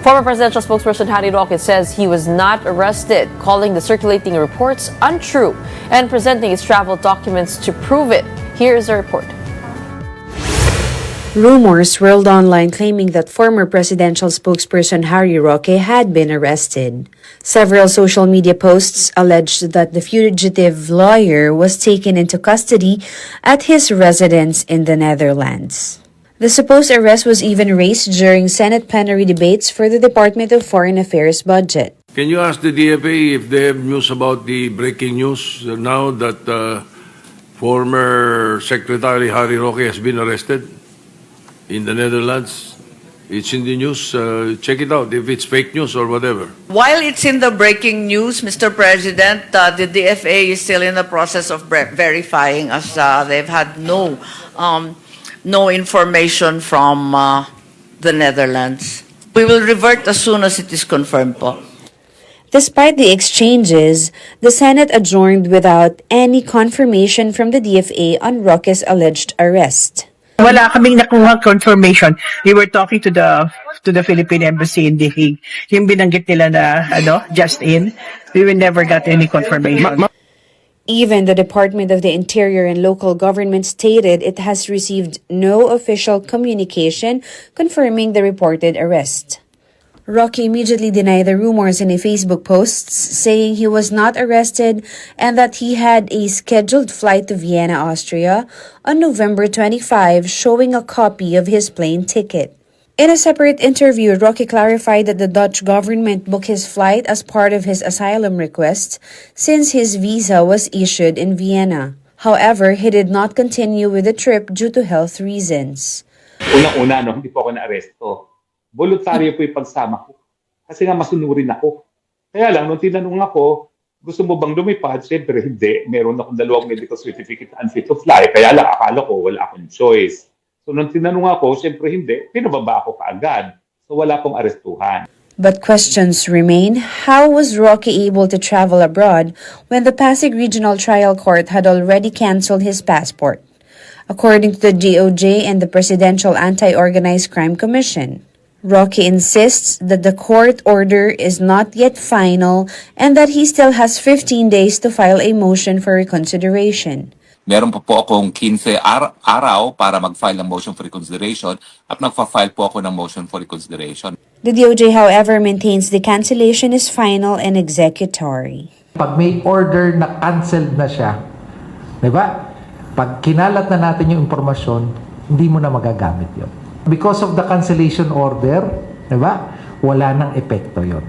Former presidential spokesperson Harry Roque says he was not arrested, calling the circulating reports untrue and presenting his travel documents to prove it. Here's the report. Rumors swirled online claiming that former presidential spokesperson Harry Roque had been arrested. Several social media posts alleged that the fugitive lawyer was taken into custody at his residence in the Netherlands. The supposed arrest was even raised during Senate plenary debates for the Department of Foreign Affairs budget. Can you ask the DFA if they have news about the breaking news now that former Secretary Harry Roque has been arrested in the Netherlands? It's in the news. Check it out if it's fake news or whatever. While it's in the breaking news, Mr. President, the DFA is still in the process of verifying as they've had no information from the Netherlands. We will revert as soon as it is confirmed po. Despite the exchanges, the Senate adjourned without any confirmation from the DFA on Roque's alleged arrest. Wala kaming nakuha confirmation. We were talking to the Philippine Embassy in The Hague. Yung binanggit nila na just in, we never got any confirmation. Even the Department of the Interior and Local Government stated it has received no official communication confirming the reported arrest. Roque immediately denied the rumors in a Facebook post, saying he was not arrested and that he had a scheduled flight to Vienna, Austria on November 25, showing a copy of his plane ticket. In a separate interview, Roque clarified that the Dutch government booked his flight as part of his asylum request since his visa was issued in Vienna. However, he did not continue with the trip due to health reasons. Unang-una, hindi po ako na-aresto. Voluntaryo po yung pagsama ko. Kasi nga masunurin ako. Kaya lang, nung tinanong ako, gusto mo bang lumipad? Siyempre, hindi. Meron akong 2 medical certificate unfit to fly. Kaya lang, akala ko wala akong choice. So nung tinanong ako, siyempre hindi. Pinababa ako kaagad. So wala pong arestuhan. But questions remain. How was Roque able to travel abroad when the Pasig Regional Trial Court had already canceled his passport, according to the DOJ and the Presidential Anti-Organized Crime Commission? Roque insists that the court order is not yet final and that he still has 15 days to file a motion for reconsideration. Meron po akong 15 araw para mag-file ng motion for reconsideration at nagfa-file po ako ng motion for reconsideration. The DOJ, however, maintains the cancellation is final and executory. Pag may order na canceled na siya, di ba? Pag kinalat na natin yung impormasyon, hindi mo na magagamit yon. Because of the cancellation order, di ba? Wala nang epekto yon.